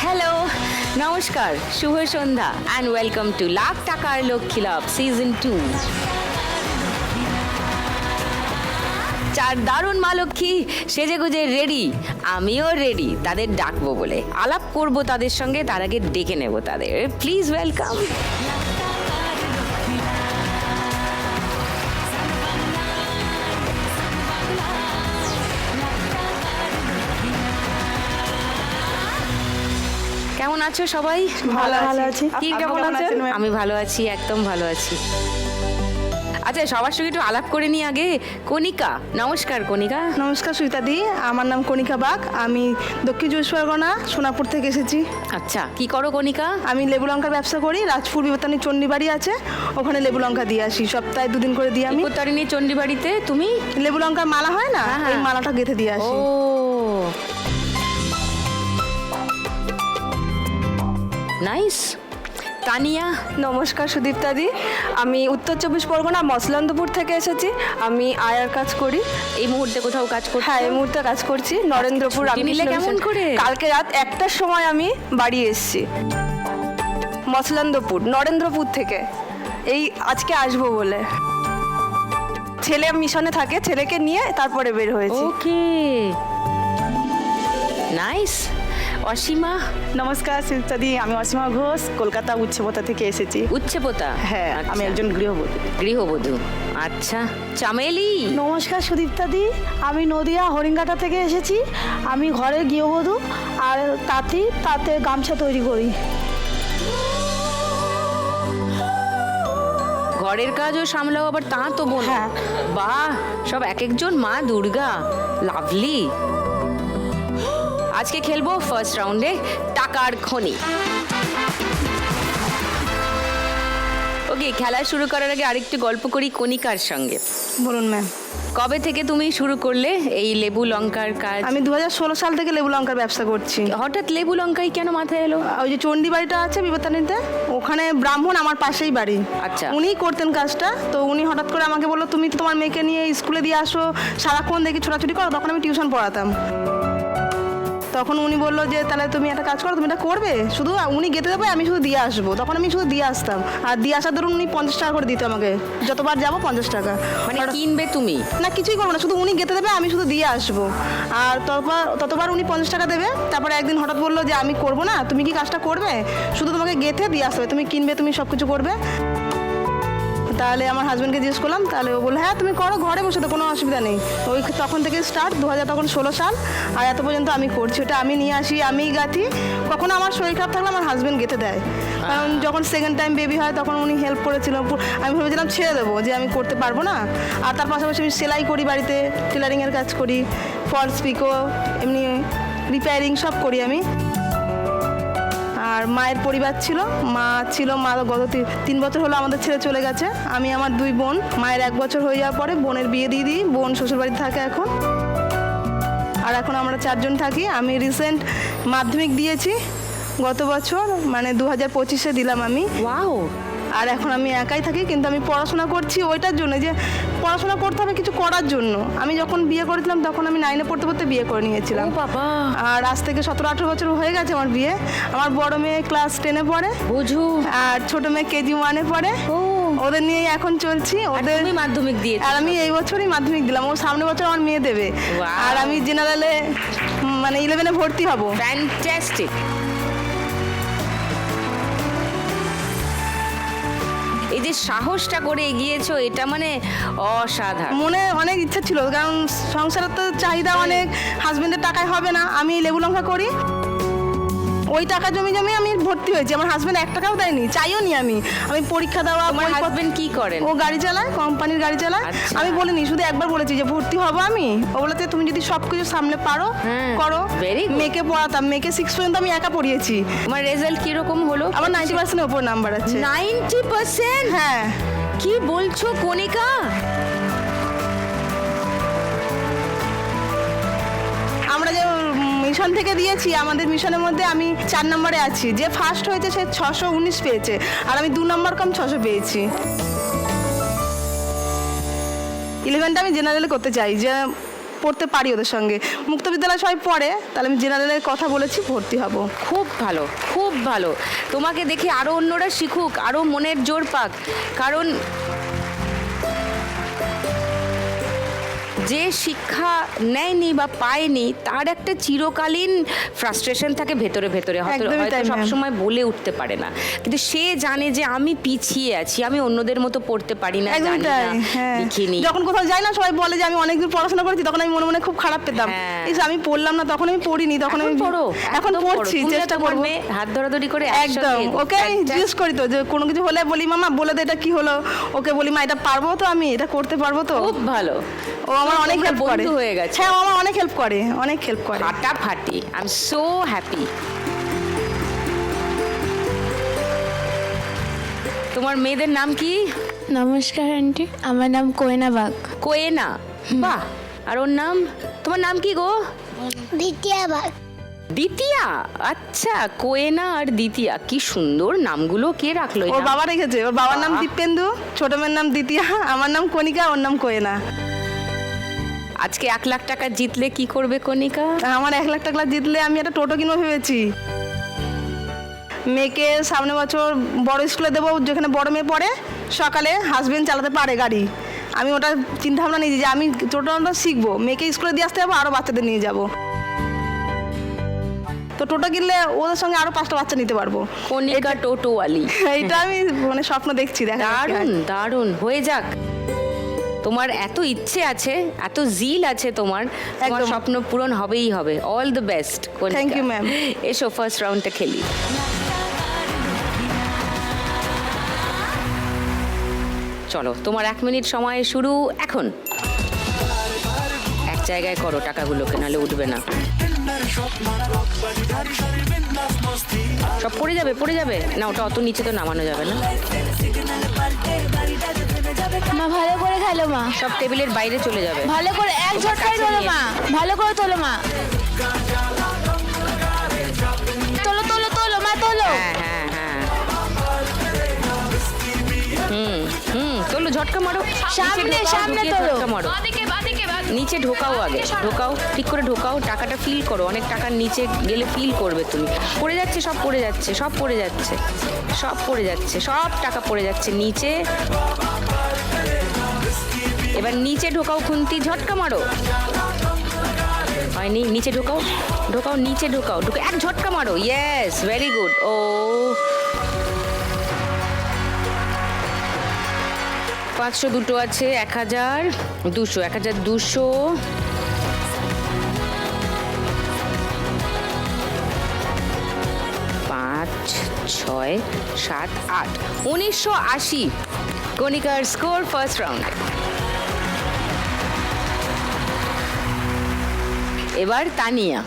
Hello, নমস্কার, শুভ সন্ধ্যা and welcome to lakh টাকার লক্ষ্মী লাভ season 2। চার দারুণ মা লক্ষ্মী সেজে গুজে রেডি, আমিও রেডি তাদের ডাকবো বলে, আলাপ করব তাদের সঙ্গে, তার আগে ডেকে নেব তাদের। Please welcome. কেমন আছো সবাই? ভালো আছি। কি আপনি কেমন কেমন আছেন? আছেন, ম্যাম? আমি ভালো আছি, একদম ভালো আছি। আচ্ছা, সবার সঙ্গে একটু আলাপ করে নি আগে। কণিকা, নমস্কার কণিকা। নমস্কার সুইতাদি, আমার নাম কণিকা বাগ। আমি দক্ষিণ চব্বিশ পরগনা সোনাপুর থেকে এসেছি। আচ্ছা, কি করো কণিকা? আমি লেবু লঙ্কার ব্যবসা করি। রাজপুর বিবর্তনী চণ্ডীবাড়ি আছে, ওখানে লেবু লঙ্কা দিয়ে আসি। সপ্তাহে 2 দিন করে দিই আমি। উত্তরিণী চণ্ডীবাড়িতে তুমি লেবু লঙ্কার মালা হয় না, হ্যাঁ, ওই হ্যাঁ। মালাটা গেঁথে দিয়ে ও আসি। নাইস। তানিয়া, নমস্কার সুদীপ্তাদি, আমি উত্তর চব্বিশ পরগনা মসলন্দপুর থেকে এসেছি। আমি আয়ার কাজ করি। এই মুহূর্তে কোথাও কাজ করছো? হ্যাঁ, এই মুহূর্তে কাজ করছি নরেন্দ্রপুর। ছুটি নিলে কেমন করে? কালকে রাত 1টার সময় আমি বাড়ি এসেছি মসলন্দপুর, নরেন্দ্রপুর থেকে। এই আজকে আসবো বলে। ছেলে মিশনে থাকে, ছেলেকে নিয়ে তারপরে বের হয়েছি। ওকে, নাইস। অসীমা, নমস্কার সুদীপ্তাদি, আমি অসীমা ঘোষ, কলকাতা উচ্চপথা থেকে এসেছি। উচ্চপোতা। হ্যাঁ, আচ্ছা। আমি একজন গৃহবধূ। গৃহবধূ। আচ্ছা, চামেলি, নমস্কার সুদীপ্তাদি, আমি নদিয়া হরিঙ্গাটা থেকে এসেছি। আমি ঘরের গৃহবধূ আর তাতে গামছা তৈরি করি। ঘরের কাজও সামলাও, আবার তা তো বোন। হ্যাঁ। বাহ, সব এক একজন মা দুর্গা। লাভলি। আজকে খেলবো ফার্স্ট রাউন্ডে টাকার খনি। ওকে, খেলা শুরু করার আগে আরেকটু গল্প করি কণিকার সঙ্গে। বলুন ম্যাম। কবে থেকে তুমি শুরু করলে এই লেবু লঙ্কার কাজ? আমি 2016 সাল থেকে লেবু লঙ্কার ব্যবসা করছি। হঠাৎ লেবু লঙ্কাই কেন মাথায় এলো? ওই যে চণ্ডীবাড়িটা আছে বিবর্তনীতে, ওখানে ব্রাহ্মণ আমার পাশেই বাড়ি। আচ্ছা। উনিই করতেন কাজটা। তো উনি হঠাৎ করে আমাকে বললো, তুমি তো তোমার মেয়েকে নিয়ে স্কুলে দিয়ে আসো, সারাক্ষণ দেখি ছোটাছুটি করো। তখন আমি টিউশন পড়াতাম। তখন উনি বললো যে তাহলে তুমি একটা কাজ করো, তুমি এটা করবে, শুধু উনি গেতে দেবে, আমি শুধু দিয়ে আসবো। তখন আমি শুধু দিয়ে আসতাম, আর দিয়ে আসার ধরুন উনি 50 টাকা করে দিত আমাকে, যতবার যাবো 50 টাকা। মানে কিনবে তুমি? না, কিছুই করবো না, শুধু উনি গেতে দেবে, আমি শুধু দিয়ে আসবো। আর ততবার উনি 50 টাকা দেবে। তারপরে একদিন হঠাৎ বললো যে আমি করবো না, তুমি কি কাজটা করবে, শুধু তোমাকে গেতে দিয়ে আসতে হবে, তুমি কিনবে, তুমি সব কিছু করবে। তাহলে আমার হাজব্যান্ডকে জিজ্ঞেস করলাম, তাহলে ও বললো হ্যাঁ তুমি করো, ঘরে বসে তো কোনো অসুবিধা নেই। ওই তখন থেকে স্টার্ট, 2016 সাল, আর এত পর্যন্ত আমি করছি। ওটা আমি নিয়ে আসি, আমিই গাঁথি। কখনো আমার শরীর খারাপ থাকলে আমার হাজব্যান্ড গেঁথে দেয়, কারণ যখন সেকেন্ড টাইম বেবি হয় তখন উনি হেল্প করেছিল। আমি ভেবেছিলাম ছেড়ে দেবো, যে আমি করতে পারবো না। আর তার পাশাপাশি আমি সেলাই করি, বাড়িতে টেলারিংয়ের কাজ করি, ফলস পিকো, এমনি রিপেয়ারিং সব করি আমি। আর মায়ের পরিবার ছিল, মা গত 3 বছর হলো আমাদের ছেড়ে চলে গেছে। আমি আমার 2 বোন, মায়ের 1 বছর হয়ে যাওয়ার পরে বোনের বিয়ে দিয়ে দিই। বোন শ্বশুরবাড়িতে থাকে এখন। আর এখন আমরা 4 জন থাকি। আমি রিসেন্ট মাধ্যমিক দিয়েছি গত বছর, মানে 2025-এ দিলাম আমি। ওয়াও। আর এখন আমি একাই থাকি, কিন্তু আমি পড়াশোনা করছি ওইটার জন্য, যে পড়াশোনা করতে হবে কিছু করার জন্য। আমি যখন বিয়ে করেছিলাম তখন আমি 9-এ পড়তে পড়তে বিয়ে করে নিয়েছিলাম। ও বাবা। আর আজ থেকে 17-18 বছর হয়ে গেছে আমার বিয়ে। আমার বড় মেয়ে ক্লাস 10-এ পড়ে, বুঝু। আর ছোট মেয়ে কেজি 1-এ পড়ে। ও, ওদের নিয়েই এখন চলছি। ওদের তুমি মাধ্যমিক দিয়েছো? আর আমি এই বছরই মাধ্যমিক দিলাম, ও সামনের বছর আমার মেয়ে দেবে। Wow. আর আমি জেনারেলে মানে 11-এ ভর্তি হব। ফ্যান্টাস্টিক। এই যে সাহসটা করে এগিয়েছো, এটা মানে অসাধারণ। মনে অনেক ইচ্ছা ছিল, কারণ সংসারের তো চাহিদা অনেক, হাজবেন্ডের টাকায় হবে না। আমি লেবু লঙ্কা করি, ওই টাকা জমি আমি ভর্তি হয়েছি। আমার হাজবেন্ড 1 টাকাও দেয়নি, চাইও নি। আমি পরীক্ষা দেওয়া, তোমার হাজবেন্ড কি করেন? ও গাড়ি চালায়, কোম্পানির গাড়ি চালায়। আচ্ছা। আমি বলিনি, শুধু একবার বলেছি যে ভর্তি হবো আমি। ও বলেছে তুমি যদি সবকিছু সামনে পারো করো। very good. মেয়েকে পড়াতাম, মেয়েকে 6 পর্যন্ত আমি একা পড়িয়েছি। তোমার রেজাল্ট কিরকম হলো? আমার 90%-এর উপর নাম্বার আছে। 90%? হ্যাঁ। কি বলছো কণিকা? আমরা যে মিশন থেকে দিয়েছি, আমাদের মিশনের মধ্যে আমি 4 নম্বরে আছি। যে ফার্স্ট হয়েছে সে 619 পেয়েছে, আর আমি 2 নম্বর কম 600 পেয়েছি। 11টা আমি জেনারেলে করতে চাই, যে পড়তে পারি ওদের সঙ্গে। মুক্ত বিদ্যালয় সবাই পড়ে, তাহলে আমি জেনারেলের কথা বলেছি, ভর্তি হব। খুব ভালো, খুব ভালো। তোমাকে দেখে আরো অন্যরা শিখুক, আরো মনের জোর পাক। কারণ যে শিক্ষা নেয়নি বা পায়নি তার একটা চিরকালীন ফ্রাস্ট্রেশন থাকে ভেতরে ভেতরে, হয়তো একদমই তাই, ম্যাম। সবসময় বলে উঠতে পারে না, কিন্তু সে জানে যে আমি পিছিয়ে আছি, আমি অন্যদের মতো পড়তে পারি না, একদমই জানি তাই, না, হ্যাঁ। লিখিনি। যখন কোথাও যাই না, সবাই বলে যে আমি অনেকদূর পড়াশোনা করেছি, তখন আমি মনে মনে খুব খারাপ পেতাম। হ্যাঁ। এই যে আমি পড়লাম না, তখন আমি পড়িনি, তখন আমি পড়ো, এখন একদম পড়ছি, পড়ো। তুমি চেষ্টা তোমার করবো। মেয়ে হাত ধরাধরি করে একদম, একসাথে এগো। ওকে আমি একটা- জিজ্ঞেস করি তো, যে কোনো কিছু হলে বলি মামা বলে দে এটা কি হলো, ওকে বলি মা এটা পারবো তো, আমি এটা করতে পারবো তো। খুব ভালো। ও আমার অনেক তোমরা হেল্প করে। বন্ধু হয়ে গেছে। হ্যাঁ, ও আমার অনেক হেল্প করে, অনেক হেল্প করে। ফাটাফাটি। I am so happy. তোমার মেয়েদের নাম কি? নমস্কার আন্টি, আমার নাম কোয়েনা বাগ। কোয়েনা, বাহ। আর ওর নাম? তোমার নাম কি গো? দ্বিতীয় বাগ। দ্বিতীয়া। আচ্ছা, কোয়েনা আর দ্বিতীয়া, কি সুন্দর নামগুলো, কে রাখলো এই ওর নাম? বাবা রেখেছে, ওর বাবার নাম বাহ। দীপেন্দু, ছোট মেয়ের নাম দ্বিতীয়া, আমার নাম কণিকা, ওর নাম কোয়েনা। আজকে 1 লাখ টাকা জিতলে কি করবে কণিকা? আমার 1 লাখ টাকা জিতলে আমি একটা টোটো কিনবো ভেবেছি। মেয়েকে সামনে বছর বড় স্কুলে দেবো, যেখানে বড় মেয়ে পড়ে, সকালে হাজবেন্ড চালাতে পারে গাড়ি। আমি ওটা চিন্তা ভাবনা নিয়েছি যে আমি টোটোটা শিখবো, মেয়েকে স্কুলে দিয়ে আসতে যাবো, আরও বাচ্চাদের নিয়ে যাবো। তো টোটো কিনলে ওদের সঙ্গে আরও 5টা বাচ্চা নিতে পারবো। কণিকা টোটোওয়ালি। এইটা আমি মানে স্বপ্ন দেখছি, দেখা যাক কি হয়। দারুণ দারুণ, হয়ে যাক। তোমার এত ইচ্ছে আছে, এত জিল আছে তোমার, তোমার একদম। স্বপ্ন পূরণ হবেই হবে। All the best. Thank you, ma'am. এসো ফার্স্ট রাউন্ডটা খেলি। চলো, তোমার 1 মিনিট সময় শুরু এখন। এক জায়গায় করো টাকাগুলোকে, নাহলে উঠবে না। সব পড়ে যাবে, পড়ে যাবে না, ওটা অত নিচে তো নামানো যাবে না। মা ভালো করে খেলো মা, সব টেবিলের বাইরে চলে যাবে। ভালো করে এক তোমার ঝটকায় কাছে তোলো নিয়ে মা, ভালো করে তোলো মা। তোলো তোলো তোলো মা, তোলো। হ্যাঁ হ্যাঁ হ্যাঁ। তোলো, ঝটকা মারো। সামনে, নিচে ঢোকাও, সামনে ঢুকিয়ে তোলো। ঝটকা মারো। নিচে ঢোকাও, আগে ঢোকাও, ঠিক করে ঢোকাও, টাকাটা ফিল করো। অনেক টাকার নিচে গেলে ফিল করবে তুমি। পড়ে যাচ্ছে, সব পড়ে যাচ্ছে, সব পড়ে যাচ্ছে, সব পড়ে যাচ্ছে, সব টাকা পড়ে যাচ্ছে নিচে। এবার নিচে ঢোকাও, খুন্তি ঝটকা মারো। হয়নি, নিচে ঢোকাও, ঢোকাও, নিচে ঢোকাও, ঢুকে এক ঝটকা মারো। Yes, very good. ও 500 দুটো আছে, 1200, 1200, 5, 6, 7, 8, 1980। কণিকার স্কোর ফার্স্ট রাউন্ডে। এবার তানিয়া।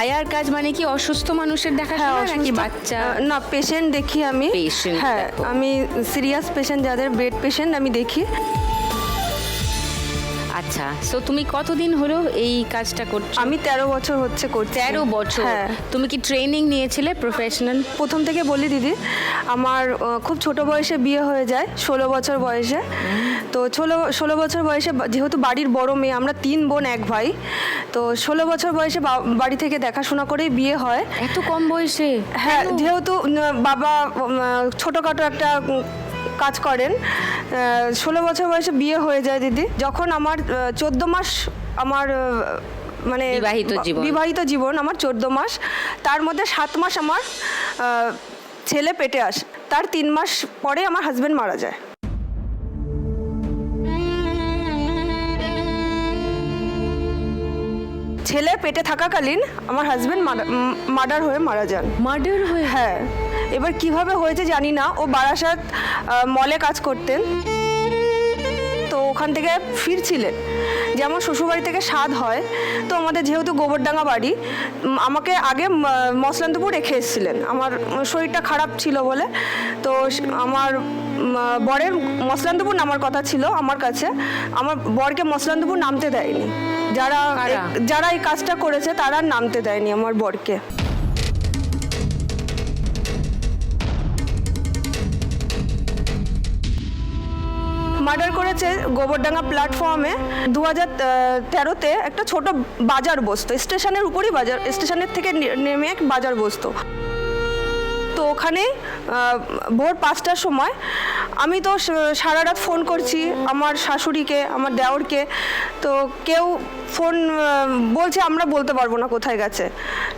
আয়ার কাজ মানে কি? অসুস্থ মানুষের দেখাশোনা নাকি বাচ্চা? না, পেশেন্ট দেখি আমি। Patient হ্যাঁ, দেখো। আমি সিরিয়াস পেশেন্ট, যাদের বেড পেশেন্ট আমি দেখি। আচ্ছা, সো তুমি কতদিন হলো এই কাজটা করছো? আমি 13 বছর হচ্ছে করছি। 13 বছর। হ্যাঁ। তুমি কি ট্রেনিং নিয়েছিলে প্রফেশনাল? প্রথম থেকে বলি দিদি, আমার খুব ছোট বয়সে বিয়ে হয়ে যায়, 16 বছর বয়সে। তো 16 বছর বয়সে, যেহেতু বাড়ির বড় মেয়ে, আমরা 3 বোন 1 ভাই, তো 16 বছর বয়সে বাড়ি থেকে দেখাশোনা করেই বিয়ে হয়। এত কম বয়সে? হ্যাঁ, যেহেতু বাবা ছোটোখাটো একটা কাজ করেন, 16 বছর বয়সে বিয়ে হয়ে যায় দিদি। যখন আমার 14 মাস আমার মানে বিবাহিত জীবন আমার 14 মাস, তার মধ্যে 7 মাস আমার ছেলে পেটে আসে। তার 3 মাস পরে আমার হাজবেন্ড মারা যায়। ছেলে পেটে থাকাকালীন আমার হাজবেন্ড মার্ডার হয়ে মারা যান। মার্ডার হয়ে? হ্যাঁ, এবার কিভাবে হয়েছে জানি না। ও বারাসাত মলে কাজ করতেন, তো ওখান থেকে ফিরছিলেন। যেমন শ্বশুরবাড়ি থেকে স্বাদ হয়, তো আমাদের যেহেতু গোবরডাঙ্গা বাড়ি, আমাকে আগে মসলান্তপুর রেখে এসেছিলেন। আমার শরীরটা খারাপ ছিল বলে, তো আমার বরের মসলান্তপুর নামার কথা ছিল আমার কাছে, আমার বরকে মসলান্তপুর নামতে দেয়নি। যারা এই কাজটা করেছে তারা নামতে দেয়নি আমার বরকে। মার্ডার করেছে গোবরডাঙ্গা প্ল্যাটফর্মে 2013-তে একটা ছোট বাজার বসতো, স্টেশনের উপরই বাজার, স্টেশনের থেকে নেমে এক বাজার বসতো। তো ওখানে ভোর 5টার সময় আমি তো সারা রাত ফোন করছি আমার শাশুড়িকে, আমার দেওরকে, তো কেউ ফোন বলছে আমরা বলতে পারবো না কোথায় গেছে,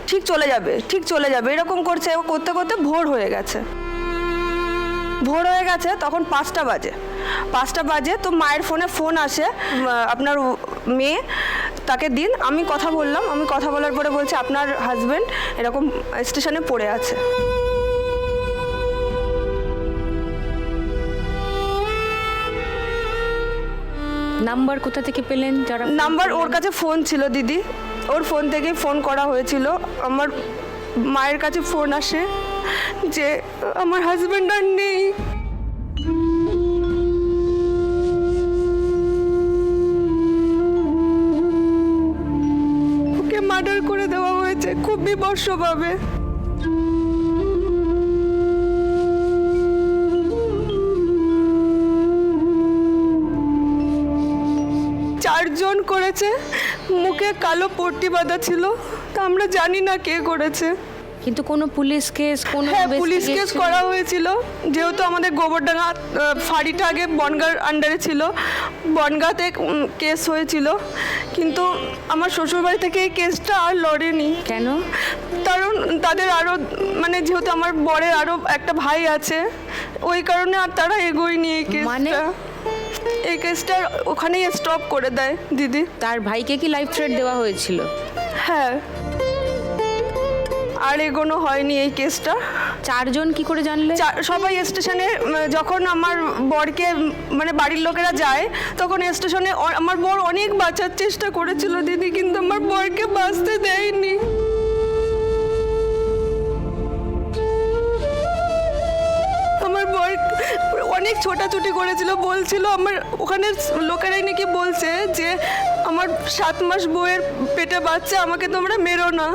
ঠিক চলে যাবে, ঠিক চলে যাবে, এরকম করছে। করতে করতে ভোর হয়ে গেছে। তখন 5টা বাজে। তো মায়ের ফোন আসে, আপনার মেয়ে, তাকে দিন। আমি কথা বলার পরে বলছে আপনার হাজবেন্ড এরকম স্টেশনে পড়ে আছে। নাম্বার কোথা থেকে পেলেন? যারা নাম্বার ওর কাছে ফোন ছিল দিদি, ওর ফোন থেকেই ফোন করা হয়েছিল। আমার মায়ের কাছে ফোন আসে যে আমার হাজবেন্ড আর নেই। ওকে মার্ডার করে দেওয়া হয়েছে খুব বিভৎসভাবে। চারজন করেছে, মুখে কালো পট্টি বাঁধা ছিল, তা আমরা জানি না কে করেছে। কিন্তু কোনো পুলিশ কেস, কোনো হ্যাঁ, পুলিশ কেস করা হয়েছিল, যেহেতু আমাদের গোবরডাঙ্গা ফাঁড়িটা আগে বনগাঁর আন্ডারে ছিল, বনগাঁতে কেস হয়েছিল। কিন্তু আমার শ্বশুরবাড়ি থেকে এই কেসটা আর লড়েনি। কেন? কারণ তাদের আরও মানে যেহেতু আমার বরের আরও একটা ভাই আছে, ওই কারণে আর তারা এগোয়নি এই কেসটা। এই কেসটা ওখানেই স্টপ করে দেয় দিদি। তার ভাইকে কি লাইফ থ্রেট দেওয়া হয়েছিল? হ্যাঁ, আর এগোনো হয়নি এই কেসটা। চারজন কি করে জানলে? সবাই স্টেশনে যখন আমার বরকে মানে বাড়ির লোকেরা যায়, তখন স্টেশনে আমার বর অনেক বাঁচার চেষ্টা করেছিল দিদি, কিন্তু আমার বরকে বাঁচতে দেয়নি। আমার বর অনেক ছোটাছুটি করেছিল, বলছিল আমার ওখানে লোকেরাই নাকি বলছে যে আমার 7 মাস বউয়ের পেটে বাচ্চা, আমাকে তোমরা মেরো না।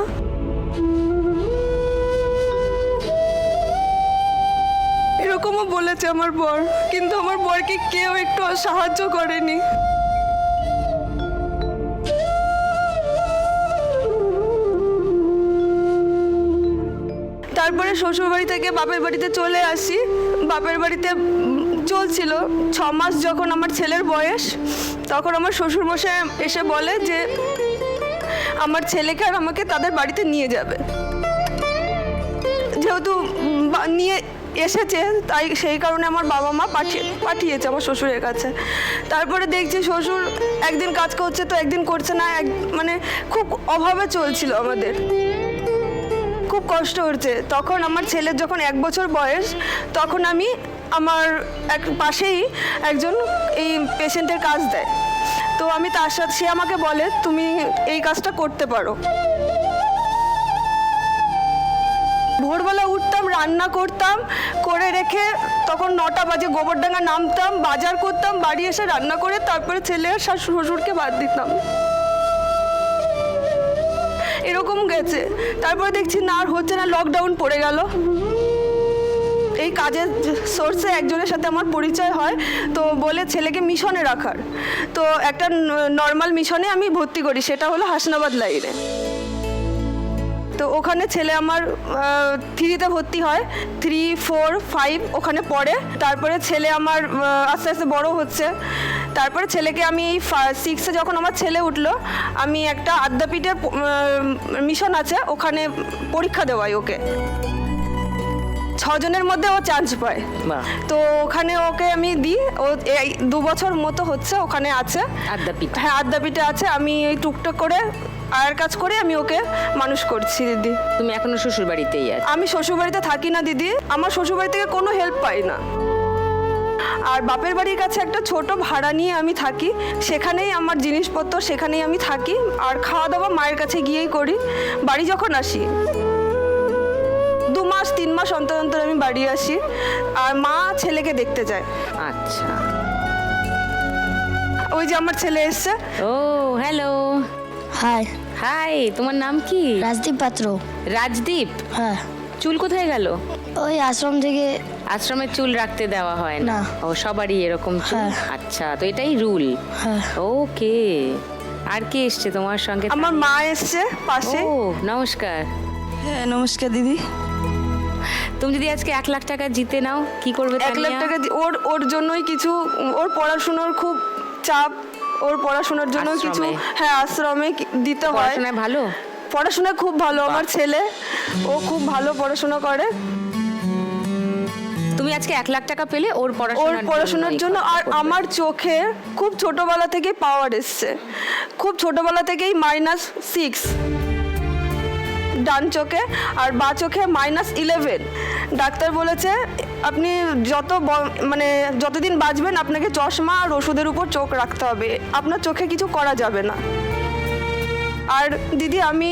এরকমও বলেছে আমার বর, কিন্তু আমার বরকে কেউ একটু সাহায্য করেনি। তারপরে শ্বশুরবাড়ি থেকে বাপের বাড়িতে চলে আসি। বাপের বাড়িতে চলছিল 6 মাস যখন আমার ছেলের বয়স, তখন আমার শ্বশুরমশাই এসে বলে যে আমার ছেলেকে আর আমাকে তাদের বাড়িতে নিয়ে যাবে। যেহেতু নিয়ে এসেছে, তাই সেই কারণে আমার বাবা মা পাঠিয়েছে আমার শ্বশুরের কাছে। তারপরে দেখছি শ্বশুর একদিন কাজ করছে তো একদিন করছে না, মানে খুব অভাবে চলছিল আমাদের, খুব কষ্ট হচ্ছে। তখন আমার ছেলের যখন 1 বছর বয়স, তখন আমি আমার এক পাশেই একজন এই পেশেন্টের কাজ দেয়, তো আমি তার সাথে, সে আমাকে বলে তুমি এই কাজটা করতে পারো। ভোরবেলা উঠতাম, রান্না করতাম, করে রেখে তখন 9টা বাজে গোবরডাঙ্গা নামতাম, বাজার করতাম, বাড়ি এসে রান্না করে তারপরে ছেলে আর শ্বশুরকে বাদ দিতাম। এরকম গেছে। তারপরে দেখছি না আর হচ্ছে না, লকডাউন পড়ে গেল। এই কাজের সোর্সে একজনের সাথে আমার পরিচয় হয়, তো বলে ছেলেকে মিশনে রাখার। তো একটা নর্মাল মিশনে আমি ভর্তি করি, সেটা হলো হাসনাবাদ লাইনে। তো ওখানে ছেলে আমার 3-তে ভর্তি হয়, 3, 4, 5 ওখানে পড়ে। তারপরে ছেলে আমার আস্তে আস্তে বড় হচ্ছে। তারপরে ছেলেকে আমি 6-এ যখন আমার ছেলে উঠলো, আমি একটা আদ্যাপীঠের মিশন আছে, ওখানে পরীক্ষা দেওয়াই ওকে। 6 জনের মধ্যে ও চান্স পায়। তো ওখানে ওকে আমি দিই, ও এই 2 বছর মতো হচ্ছে ওখানে আছে আদ্যাপীঠ। হ্যাঁ, আদ্যাপীঠে আছে। আমি এই টুকটাক করে আর কাজ করে আমি ওকে মানুষ করছি দিদি। তুমি এখনো শ্বশুর বাড়িতেই আছো? আমি শ্বশুরবাড়িতে থাকি না দিদি, আমার শ্বশুরবাড়ি থেকে কোনো হেল্প পাই না। আর বাপের বাড়ির কাছে একটা ছোট ভাড়া নিয়ে আমি থাকি, সেখানেই আমার জিনিসপত্র, সেখানেই আমি থাকি। আর খাওয়া দাওয়া মায়ের কাছে গিয়েই করি। বাড়ি যখন আসি 2 মাস 3 মাস অন্তর অন্তর আমি বাড়ি আসি, আর মা ছেলেকে দেখতে যায়। আচ্ছা, ওই যে আমার ছেলে এসছে। ও হ্যালো। হাই, হাই, তোমার নাম কি? রাজদীপ পাত্র। রাজদীপ? হ্যাঁ, চুল কোথায় গেল? ওই আশ্রম থেকে আশ্রমে চুল রাখতে দেওয়া হয় না না। ও সবারই এরকম চুল হ্যাঁ। আচ্ছা তো এটাই রুল হ্যাঁ। ওকে আর কে এসছে তোমার সঙ্গে আমার মা এসছে পাশে। ও নমস্কার। হ্যাঁ নমস্কার দিদি। তুমি যদি আজকে 1 লাখ টাকা জিতে নাও কি করবে 1 লাখ তানিয়া? টাকা ওর জন্যই কিছু, ওর পড়াশোনার খুব চাপ, ওর পড়াশোনার জন্য কিছু, আশ্রমে? হ্যাঁ আশ্রমে দিতে হয়। পড়াশোনায় ভালো পড়াশোনায় খুব ভালো আমার ছেলে, ও খুব ভালো পড়াশোনা করে। তুমি আজকে 1 লাখ টাকা পেলে ওর ওর পড়াশোনার জন্য। আর করবে। আমার চোখে খুব ছোটবেলা থেকেই পাওয়ার এসছে, খুব ছোটবেলা থেকেই -6 ডান চোখে, আর বা চোখে -11। ডাক্তার বলেছে আপনি মানে যতদিন বাঁচবেন আপনাকে চশমা আর ওষুধের উপর চোখ রাখতে হবে, আপনার চোখে কিছু করা যাবে না। আর দিদি আমি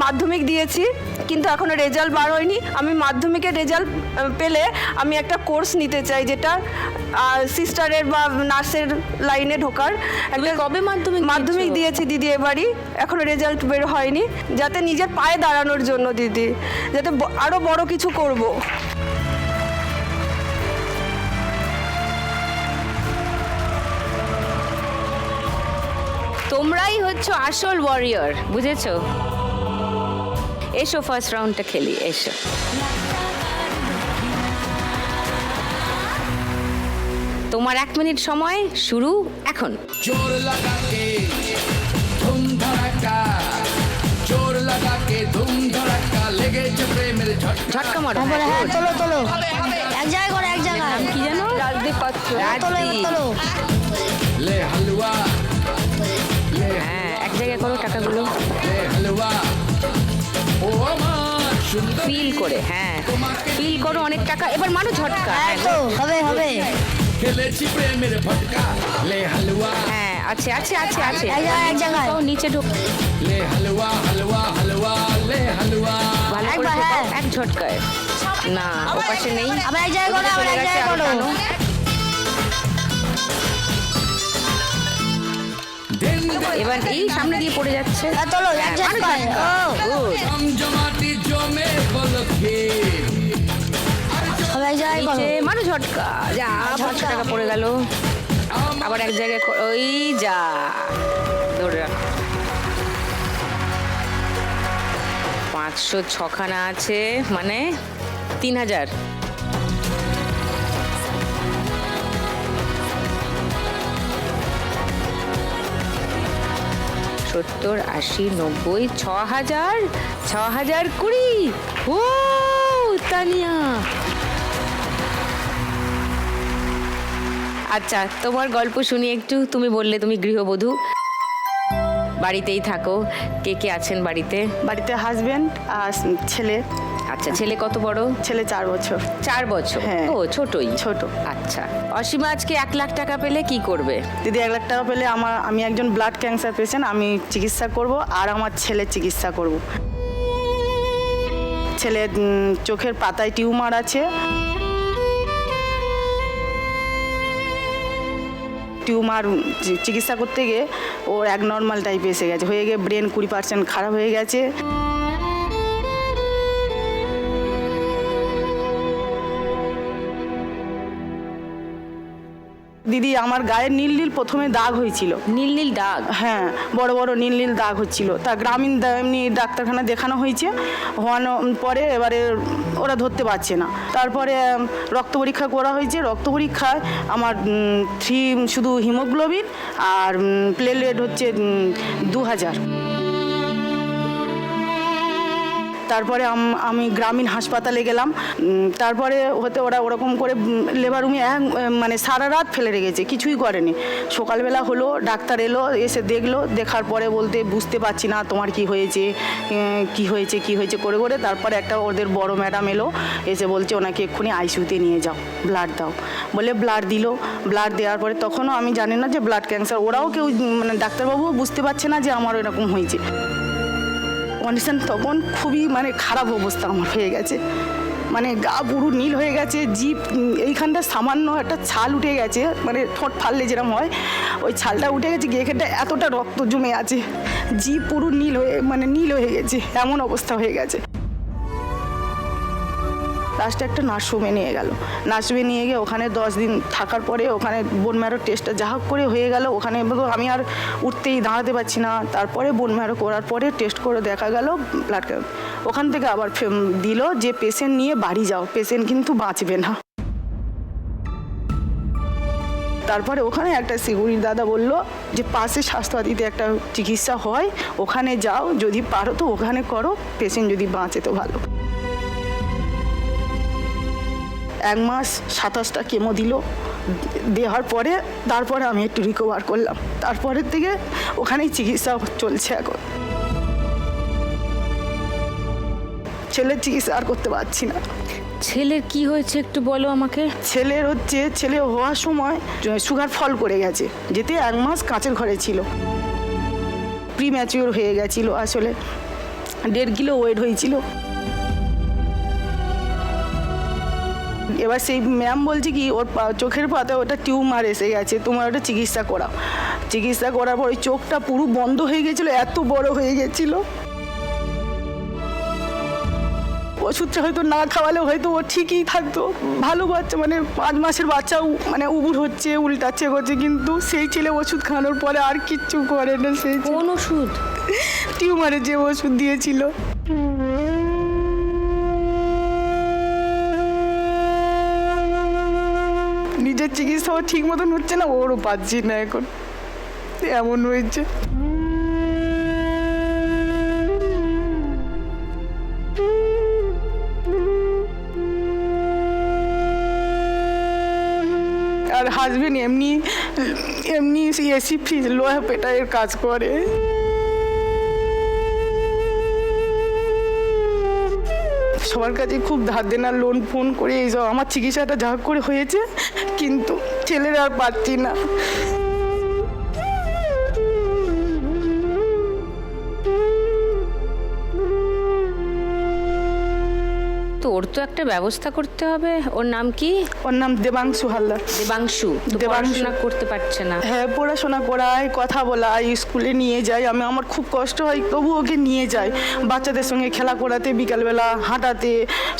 মাধ্যমিক দিয়েছি কিন্তু এখনো রেজাল্ট বার হয়নি। আমি মাধ্যমিকের রেজাল্ট পেলে আমি একটা কোর্স নিতে চাই, যেটা সিস্টারের বা নার্সের লাইনে ঢোকার। তুমি কবে মাধ্যমিক দিয়েছো? দিয়েছি দিদি এবারই, এখনো রেজাল্ট বের হয়নি, যাতে নিজের পায়ে দাঁড়ানোর জন্য দিদি, যাতে আরো বড় কিছু করব। তোমরাই হচ্ছে আসল ওয়ারিয়র, বুঝেছো? এসো ফার্স্ট রাউন্ডটা খেলি, এসো। তোমার 1 মিনিট সময় শুরু এখন। जोर लगा के धूम धड़का जोर लगा के धूम धड़का लेगे चपे मेरे झटका ঝটকা মারো। তারপরে হ্যাঁ তোলো তোলো এক জায়গায় করো এক জায়গায় নাম কি জানো? রাজদীপ পাত্র। তোলো রাজদীপ। এবার তোলো ले हलवा হ্যাঁ এক জায়গায় করো টাকাগুলো ले हलवा ओ मां सुंदर ফিল করে। হ্যাঁ ফিল করো অনেক টাকা, এবার মারো ঝটকা। হ্যাঁ তো হবে হবে खेले चिपे मेरे भटका ले हलवा হ্যাঁ আছে আছে আছে আছে এক জায়গায় এক জায়গায় ঢোকাও, নিচে ঢোক, ले हलवा हलवा हलवा ले हलवा ভালো করে একবার, ঢোকাও, হ্যাঁ। এক ঝটকায়। না ওপাশে নেই, আবার এক জায়গায় করো আবার এক চলে গেছে, জায়গায় আরো করো টানো। दिन এবার এই সামনে দিয়ে পড়ে যাচ্ছে। হ্যাঁ তোলো এক হ্যাঁ, জায়গায় ও Good. हम जमाती जो में बोलके হবে এক জায়গায় করো নিচে মারো ঝটকা, যা 500 টাকা পড়ে গেল। আবার এক জায়গায় ওই যা ধরে রাখ। 506 খানা আছে মানে 3000। 70, 80, 90, 6000, 6020। ও তানিয়া, আচ্ছা তোমার গল্প শুনি একটু। তুমি বললে তুমি গৃহবধূ, বাড়িতেই থাকো, কে কে আছেন বাড়িতে? বাড়িতে হাজবেন্ড আর ছেলে। আচ্ছা ছেলে কত বড়? ছেলে 4 বছর। 4 বছর। হ্যাঁ। ও ছোটই। ছোট। আচ্ছা অসীমা আজকে 1 লাখ টাকা পেলে কি করবে? দিদি 1 লাখ টাকা পেলে আমি একজন ব্লাড ক্যান্সার পেশেন্ট, আমি চিকিৎসা করব আর আমার ছেলের চিকিৎসা করব। ছেলের চোখের পাতায় টিউমার আছে, টিউমার চিকিৎসা করতে গিয়ে ওর অ্যাবনর্মাল টাইপ এসে গেছে, হয়ে গিয়ে ব্রেন 20% খারাপ হয়ে গেছে। দিদি আমার গায়ে নীল নীল প্রথমে দাগ হয়েছিল, নীল নীল দাগ? হ্যাঁ বড় বড় নীল নীল দাগ হচ্ছিল। তা গ্রামীণ এমনি ডাক্তারখানা দেখানো হয়েছে, হওয়ানোর পরে এবারে ওরা ধরতে পারছে না। তারপরে রক্ত পরীক্ষা করা হয়েছে, রক্ত পরীক্ষায় আমার 3 শুধু হিমোগ্লোবিন আর প্লেটলেট হচ্ছে 2000। তারপরে আমি গ্রামীণ হাসপাতালে গেলাম, তারপরে ওরা ওরকম করে লেবার রুমে মানে সারা রাত ফেলে রেখেছে, কিছুই করেনি। সকালবেলা হলো, ডাক্তার এলো, এসে দেখলো, দেখার পরে বলতে বুঝতে পারছি না তোমার কি হয়েছে কি হয়েছে করে করে তারপরে একটা ওদের বড় ম্যাডাম এলো, এসে বলছে ওনাকে এক্ষুনি আইসিইউতে নিয়ে যাও, ব্লাড দাও বলে ব্লাড দিল। ব্লাড দেওয়ার পরে তখনও আমি জানি না যে ব্লাড ক্যান্সার, ওরাও কেউ মানে ডাক্তারবাবুও বুঝতে পারছে না যে আমার এরকম হয়েছে। কন্ডিশন তখন খুবই মানে খারাপ অবস্থা আমার হয়ে গেছে, মানে গা পুরো নীল হয়ে গেছে, জিভ এইখানটা সামান্য একটা ছাল উঠে গেছে, মানে ঠোঁট ফাললে যেরকম হয় ওই ছালটা উঠে গেছে, গিয়ে এখানটা এতটা রক্ত জমে আছে, জিভ পুরো নীল হয়ে গেছে, এমন অবস্থা হয়ে গেছে। লাস্টে একটা নার্সরুমে নিয়ে গেল। নার্সরুমে নিয়ে গিয়ে ওখানে 10 দিন থাকার পরে ওখানে বোন ম্যারো টেস্টটা যা হোক করে হয়ে গেল। ওখানে আমি আর উঠতেই দাঁড়াতে পারছি না। তারপরে বোন ম্যারো করার পরে টেস্ট করে দেখা গেল ব্লাড ক্যান্সার। ওখান থেকে আবার দিল যে পেশেন্ট নিয়ে বাড়ি যাও, পেশেন্ট কিন্তু বাঁচবে না। তারপরে ওখানে একটা সিকিউরিটি দাদা বলল যে পাশে স্বাস্থ্যসাথীতে একটা চিকিৎসা হয়, ওখানে যাও, যদি পারো তো ওখানে করো, পেশেন্ট যদি বাঁচে তো ভালো। 1 মাস 27টা কেমো দিল, দেওয়ার পরে তারপরে আমি একটু রিকভার করলাম। তারপরের থেকে ওখানেই চিকিৎসা চলছে এখন। ছেলের চিকিৎসা আর করতে পারছি না। ছেলের কি হয়েছে একটু বলো আমাকে। ছেলে হওয়ার সময় সুগার ফল করে গেছে, যেতে 1 মাস কাঁচের ঘরে ছিল, প্রি ম্যাচিওর হয়ে গেছিল, আসলে 1.5 কিলো ওয়েট হয়েছিল। এবার সেই ম্যাম বলছে কি ওর চোখের পাতায় ওটা টিউমার এসে গেছে, তোমার ওটা চিকিৎসা করাও। চিকিৎসা করার পর ওই চোখটা পুরো বন্ধ হয়ে গেছিলো, এত বড় হয়ে গেছিলো। ওষুধটা হয়তো না খাওয়ালেও হয়তো ও ঠিকই থাকতো, ভালো বাচ্চা, মানে 5 মাসের বাচ্চাও মানে উবুর হচ্ছে, উল্টাচ্ছে করছে, কিন্তু সেই ছেলে ওষুধ খাওয়ানোর পরে আর কিচ্ছু করে না। সেই কোন ওষুধ? টিউমারের যে ওষুধ দিয়েছিল। নিজের চিকিৎসাও ঠিক মতন হচ্ছে না, ওরও পাচ্ছি না এখন, এমন হয়েছে। আর হাজবেন্ড এমনি এসি ফ্রিজ লোহা পেটাইয়ের কাজ করে। সবার কাছে খুব ধার দেনা, লোন ফোন করে এইসব আমার চিকিৎসাটা যা হোক করে হয়েছে, কিন্তু ছেলের আর পাচ্ছি না। ওর তো একটা ব্যবস্থা করতে হবে। ওর নাম কি? ওর নাম দেবাংশু হালদার। দেবাংশু। তো পড়াশোনা করতে পারছে না? হ্যাঁ, পড়াশোনা করায়, কথা বলায়, স্কুলে নিয়ে যাই আমি, আমার খুব কষ্ট হয়, তবু ওকে নিয়ে যাই বাচ্চাদের সঙ্গে খেলা করাতে, বিকালবেলা হাঁটাতে,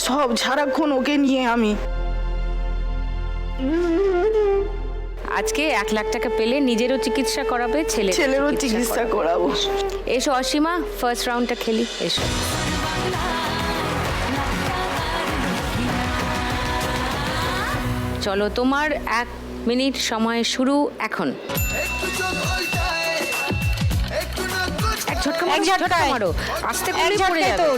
সব সারাক্ষণ ওকে নিয়ে আমি। আজকে 1 লাখ টাকা পেলে নিজেরও চিকিৎসা করাবে, ছেলেরও চিকিৎসা করাবো। এসো অসীমা, ফার্স্ট রাউন্ডটা খেলি, এসো। চলো, তোমার 1 মিনিট সময় শুরু এখন। এক ঝটকা মারো, আস্তে করে পড়ে যাবে।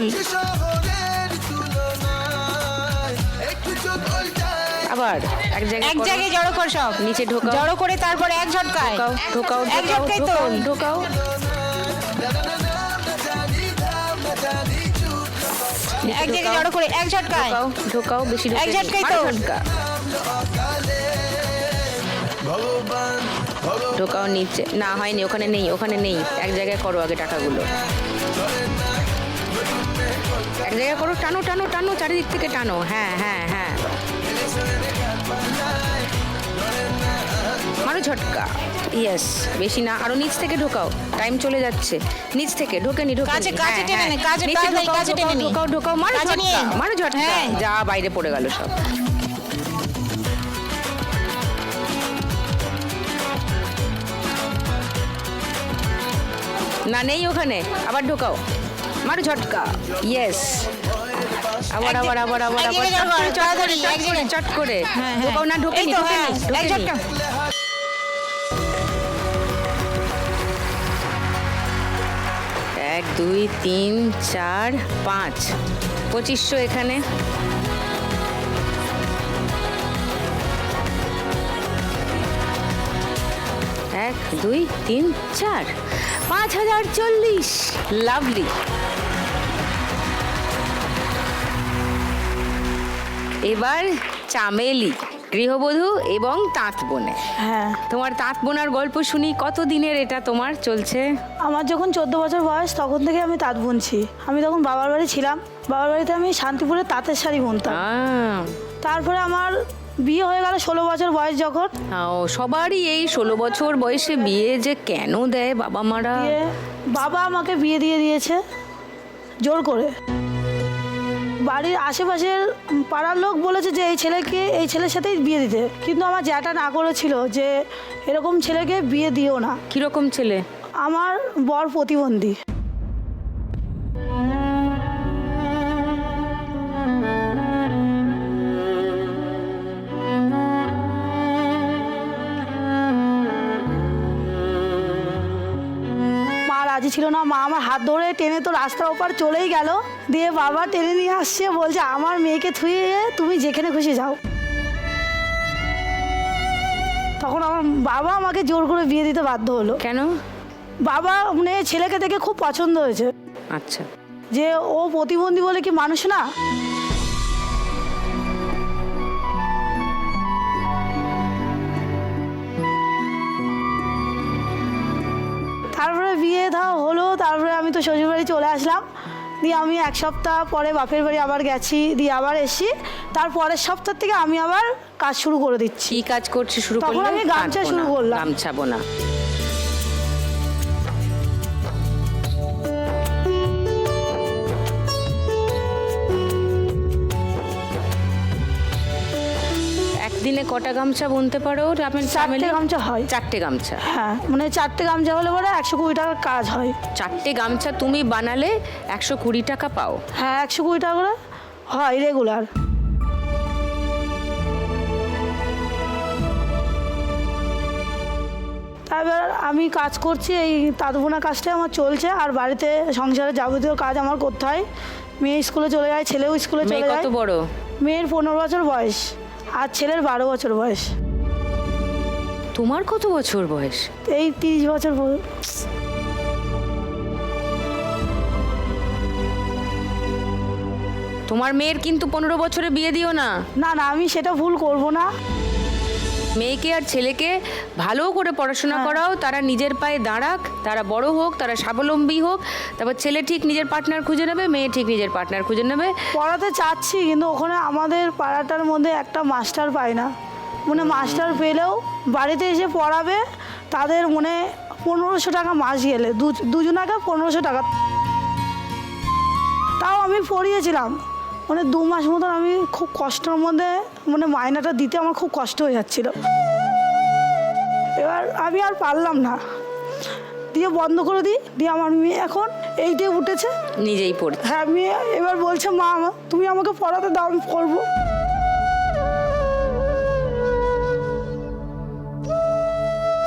আবার এক জায়গায় জড়ো কর, সব নিচে ঢোকাও, জড়ো করে তারপরে এক ঝটকায় ঢোকাও, ঢোকাও। এক জায়গায় জড়ো করে এক ঝটকায় ঢোকাও, বেশি এক ঝটকায় তো ঢোকাও নিচে। না, হয়নি, ওখানে নেই, এক জায়গায় করো আগে টাকাগুলো, এক জায়গায় করো, টানো, চারিদিক থেকে টানো। হ্যাঁ, মারো ঝটকা, ইয়েস, বেশি না, আরো নিচ থেকে ঢোকাও, টাইম চলে যাচ্ছে। নিচ থেকে ঢোকেনি, ঢোকাও, মারো ঝটকা, যা বাইরে পড়ে গেল সব। না, নেই ওখানে, আবার ঢোকাও, মারো ঝটকা, ইয়েস, আবার চট করে ঢোকাও। না, ঢোকেনি। 1 2 3 4 5 2500 এখানে। 1 2 3 4 5040, লাভলি। এবার চামেলি, গৃহবধূ এবং তাঁত বোনে। হ্যাঁ, তোমার তাঁত বোনার গল্প শুনি, কত দিনের এটা তোমার চলছে? আমার যখন 14 বছর বয়স তখন থেকে আমি তাঁত বুনছি। আমি তখন বাবার বাড়ি ছিলাম, বাবার বাড়িতে আমি শান্তিপুরে তাঁতের শাড়ি বুনতাম। তারপরে আমার বিয়ে হয়ে গেল 16 বছর বয়স যখন। সবারই এই 16 বছর বয়সে বিয়ে যে কেন দেয় বাবা মারা? বাবা আমাকে বিয়ে দিয়ে দিয়েছে জোর করে। বাড়ির আশেপাশের পাড়ার লোক বলেছে যে এই ছেলেকে এই ছেলের সাথেই বিয়ে দিতে, কিন্তু আমার জ্যাঠা না করেছিল যে এরকম ছেলেকে বিয়ে দিও না। কিরকম ছেলে? আমার বর প্রতিবন্ধী। মা রাজি ছিল না, মা আমার হাত ধরে টেনে তো রাস্তার ওপার চলেই গেল, দিয়ে বাবা টেনে নিয়ে আসছে, বলছে আমার মেয়েকে থুয়ে তুমি যেখানে খুশি যাও। তখন আমার বাবা আমাকে জোর করে বিয়ে দিতে বাধ্য হলো। কেন? বাবা মানে ছেলেকে দেখে খুব পছন্দ হয়েছে, আচ্ছা। যে ও প্রতিবন্ধী বলে কি মানুষ না। তারপরে বিয়ে হলো, তারপরে আমি তো শ্বশুরবাড়ি চলে আসলাম, দিয়ে আমি এক সপ্তাহ পরে বাপের বাড়ি আবার গেছি, দিয়ে আবার এসছি। তার পরের সপ্তাহ থেকে আমি আবার কাজ শুরু করে দিচ্ছি। কি কাজ করছি শুরু তখন করলে? আমি গামছা শুরু করলাম। গামছা বোনা। একদিনে কটা গামছা বুনতে পারো? আপনার 4টে গামছা হয়। 4টে গামছা? হ্যাঁ, মানে 4টে গামছা হলে পরে 120 টাকার কাজ হয়। 4টে গামছা তুমি বানালে 120 টাকা পাও? হ্যাঁ, 120 টাকা করে হয় রেগুলার। তারপর আমি কাজ করছি, এই তাঁত বোনা কাজটাই আমার চলছে, আর বাড়িতে সংসারে যাবতীয় কাজ আমার করতে হয়। মেয়ে স্কুলে চলে যায়, ছেলেও স্কুলে মেয়ে চলে যায়। কত বড়? মেয়ের 15 বছর বয়স আর ছেলের 12 বছর বয়স। তোমার কত বছর বয়স? এই 30 বছর বয়স। তোমার মেয়ের কিন্তু 15 বছরে বিয়ে দিও না। না না, আমি সেটা ভুল করব না। মেয়েকে আর ছেলেকে ভালো করে পড়াশোনা করাও, তারা নিজের পায়ে দাঁড়াক, তারা বড় হোক, তারা স্বাবলম্বী হোক, তারপর ছেলে ঠিক নিজের পার্টনার খুঁজে নেবে, মেয়ে ঠিক নিজের পার্টনার খুঁজে নেবে। পড়াতে চাচ্ছি, কিন্তু ওখানে আমাদের পাড়াটার মধ্যে একটা মাস্টার পায় না। মানে মাস্টার পেলেও বাড়িতে এসে পড়াবে, তাদের মানে 1500 টাকা মাস গেলে দুজনাকে 1500 টাকা। তাও আমি পড়িয়েছিলাম, মানে 2 মাস মতন আমি খুব কষ্টের মধ্যে, মানে মাইনাটা দিতে আমার খুব কষ্ট হয়ে যাচ্ছিল। এবার আমি আর পারলাম না, দিয়ে বন্ধ করে দিই। দিয়ে আমার মেয়ে এখন 8-এ উঠেছে, নিজেই পড়ছে। হ্যাঁ, মেয়ে এবার বলছে মা তুমি আমাকে পড়াতে দাও, আমি পড়বো।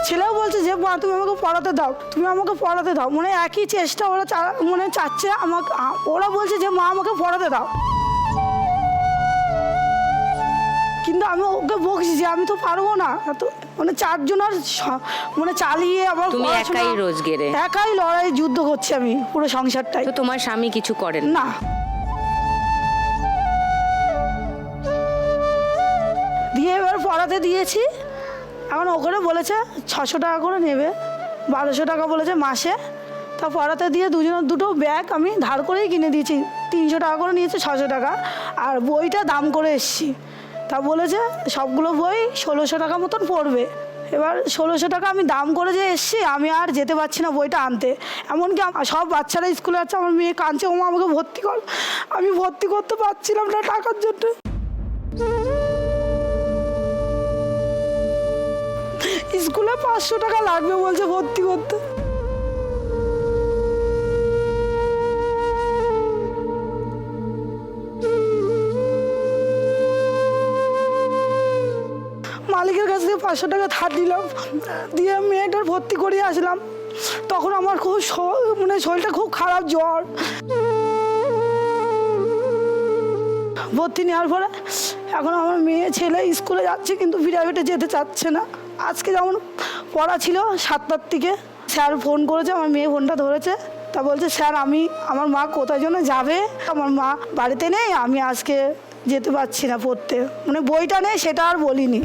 ছেলেও বলছে যে মা তুমি আমাকে পড়াতে দাও, তুমি আমাকে পড়াতে দাও, মানে একই চেষ্টা ওরা মানে চাচ্ছে আমাকে। ওরা বলছে যে মা আমাকে পড়াতে দাও, কিন্তু আমি ওকে বকছি যে আমি তো পারবো না, এত মানে 4 জনের মানে চালিয়ে আমার তুমি পড়াশোনা- একাই রোজগেরে? একাই লড়াই যুদ্ধ করছি আমি পুরো সংসারটাই। তো তোমার স্বামী কিছু করেন না, দিয়ে এবার পড়াতে দিয়েছি। এখন ওখানে বলেছে 600 টাকা করে নেবে, 1200 টাকা বলেছে মাসে। তা পড়াতে দিয়ে দুজনের দুটো ব্যাগ আমি ধার করেই কিনে দিয়েছি, 300 টাকা করে নিয়েছে, 600 টাকা। আর বইটা দাম করে এসছি, তা বলেছে সবগুলো বই 1600 টাকা মতন পড়বে। এবার 1600 টাকা আমি দাম করে যে এসছি, আমি আর যেতে পারছি না বইটা আনতে। এমনকি সব বাচ্চারা স্কুলে যাচ্ছে, আমার মেয়ে কাঁদছে, ও আমাকে ভর্তি কর। আমি ভর্তি করতে পারছিলাম না টাকার জন্য। স্কুলে 500 টাকা লাগবে বলছে ভর্তি করতে। মালিকের কাছ থেকে 500 টাকা ধার দিলাম, দিয়ে মেয়েটার ভর্তি করিয়ে আসলাম। তখন আমার খুব মানে শরীরটা খুব খারাপ, জ্বর। ভর্তি নেওয়ার পরে এখন আমার মেয়ে ছেলে স্কুলে যাচ্ছে, কিন্তু প্রাইভেটে যেতে চাচ্ছে না। আজকে যেমন পড়া ছিল 7টার থেকে, স্যার ফোন করেছে, আমার মেয়ে ফোনটা ধরেছে, তা বলছে স্যার আমার মা কোথায় জন্য যাবে, আমার মা বাড়িতে নেই, আমি আজকে যেতে পারছি না পড়তে, মানে বইটা নেই সেটা আর বলিনি।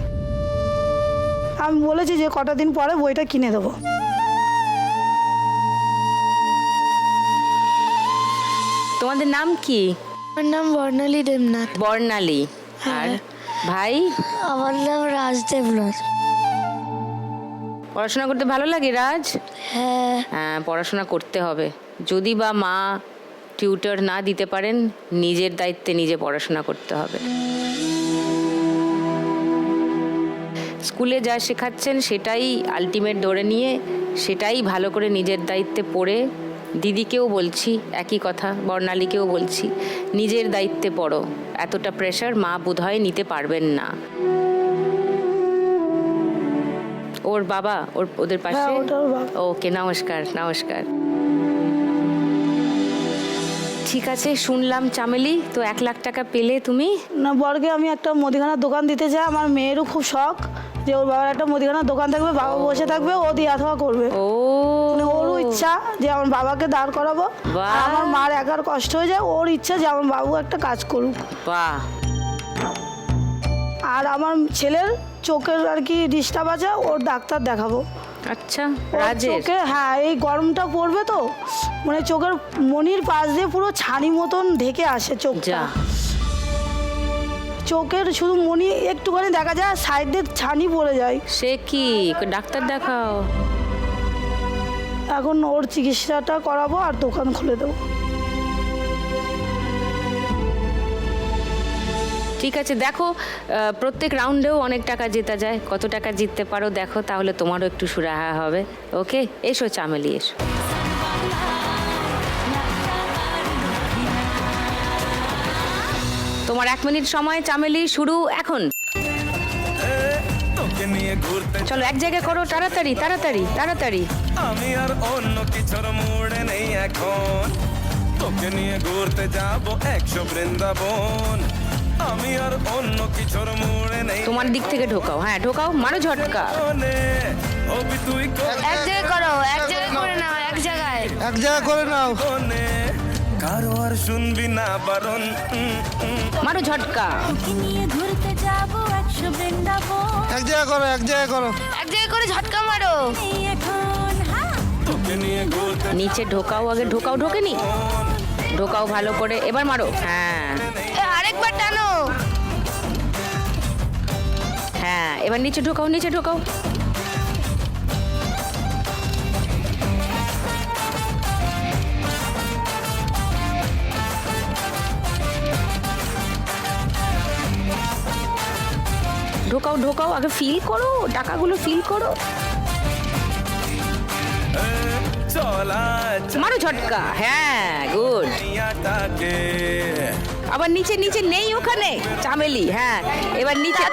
আমি বলেছি যে কটা দিন পরে বইটা কিনে দেবো। তোমাদের নাম কি? আমার নাম বর্ণালী দেবনাথ। বর্ণালী। আর ভাই? আমার নাম রাজদেবনাথ। পড়াশোনা করতে ভালো লাগে রাজ? হ্যাঁ। হ্যাঁ, পড়াশোনা করতে হবে। যদি বা মা টিউটর না দিতে পারেন, নিজের দায়িত্বে নিজে পড়াশোনা করতে হবে। স্কুলে যা শেখাচ্ছেন সেটাই আলটিমেট ধরে নিয়ে সেটাই ভালো করে নিজের দায়িত্বে পড়ে, দিদিকেও বলছি একই কথা, বর্ণালীকেও বলছি, নিজের দায়িত্বে পড়ো। এতটা প্রেশার মা বোধহয় নিতে পারবেন না। ওর বাবা ওদের পাশে? হ্যাঁ, ওটা ওর বাবা। ওকে, নমস্কার নমস্কার। ঠিক আছে, শুনলাম চামেলি, তো 1 লাখ টাকা পেলে তুমি? না, বরকে আমি একটা মুদিখানার দোকান দিতে চাই। আমার মেয়েরও খুব শখ যে ওর বাবার একটা মুদিখানার দোকান থাকবে, বাবা বসে থাকবে, ও দিয়ে অথবা করবে। ও মানে ওরও ইচ্ছা যে আমার বাবাকে দাঁড় করাবো। বাহ। আর আমার মার একার কষ্ট হয়ে যায়, ওর ইচ্ছা যে আমার বাবু একটা কাজ করুক। বাহ, আর আমার ছেলের চোখের আর কি ডিস্টার্ব আছে, ওর ডাক্তার দেখাবো। আচ্ছা। ওর রাজেশ, চোখে, হ্যাঁ, এই গরমটা পড়বে তো মানে চোখের মনির পাশ দিয়ে পুরো ছানি মতন ঢেকে আসে চোখটা। যা, চোখের শুধু মনি একটুখানি দেখা যায়, সাইড দিয়ে ছানি পড়ে যায়। সে কি, ডাক্তার দেখাও। এখন ওর চিকিৎসাটা করাবো আর দোকান খুলে দেবো। ঠিক আছে, দেখো প্রত্যেক রাউন্ডেও অনেক টাকা জেতা যায়, কত টাকা জিততে পারো দেখো, তাহলে তোমারও একটু সুরাহা হবে। ওকে, এসো চামেলি, এসো। তোমার 1 মিনিট সময় চামেলি, শুরু এখন। তোকে নিয়ে ঘুরতে চলো, এক জায়গায় করো, তাড়াতাড়ি তাড়াতাড়ি তাড়াতাড়ি। আমি আর অন্য কিছুর মুড়ে নেই এখন। তোকে নিয়ে ঘুরতে যাব 100 বৃন্দাবন। আমি আর অন্য কিছুর মুড়ে নেই। তোমার দিক থেকে ঢোকাও, হ্যাঁ ঢোকাও, মারো ঝটকা। হবি তুই এক জায়গায় করো, এক জায়গায় করে নাও, এক জায়গায়। এক জায়গা করে নাও। কোনে কারো আর শুনবি না বারণ। মারো ঝটকা। নিয়ে ঘুরতে যাবো 100 বৃন্দাবন। এক জায়গা করো, এক জায়গা করো। এক জায়গায় করে ঝটকা মারো। এখন তোকে নিয়ে ঘুরতে নিচে ঢোকাও, আগে ঢোকাও, ঢোকেনি, ঢোকাও ভালো করে, এবার মারো। হ্যাঁ আরেকবার টানো। হ্যাঁ, এবার নিচে ঢোকাও, নিচে ঢোকাও। ঢোকাও ঢোকাও, আগে ফিল করো, টাকাগুলো ফিল করো। চলা মারো ঝটকা, হ্যাঁ গুড। চাইয়াটাকে আবার নিচে, নিচে নেই ওখানে চামেলি, হ্যাঁ এবার নিচে।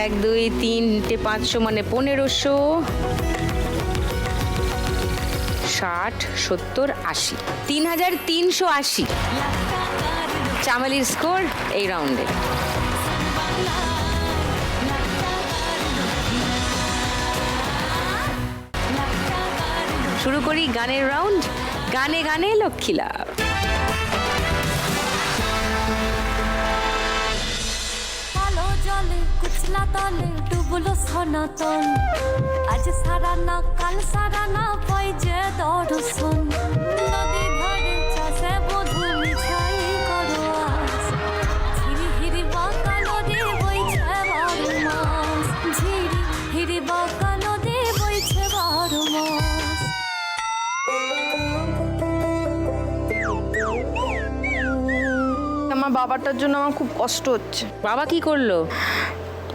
1 2 3 500 মানে 1500, 60 70 80, 3380 চামেলির স্কোর এই রাউন্ডে। শুরু করি গানের রাউন্ড। গানে গানে লক্ষ্মী লাভ। কালো জলে কুচলা তলে ডুবলো সনাতন। আজ সারা না কাল সারা না পাই যে দর্শন। নদী ধারে চাষে বধু মিছাই করো আজ। ঝিরি হিরি বাঁকা নদী বইছে 12 মাস। ঝিরি হিরি বাঁকা নদী বইছে 12 মাস। আমার বাবাটার জন্য আমার খুব কষ্ট হচ্ছে। বাবা কি করলো?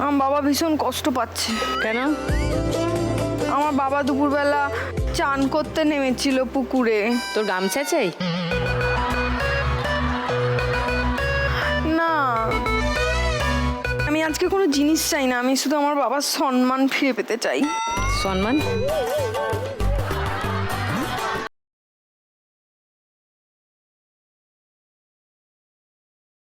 আমার বাবা ভীষণ কষ্ট পাচ্ছে। কেন? আমার বাবা দুপুরবেলা চান করতে নেমেছিল পুকুরে। তোর গামছা চাই? না, আমি আজকে কোনো জিনিস চাই না, আমি শুধু আমার বাবার সম্মান ফিরে পেতে চাই। সম্মান?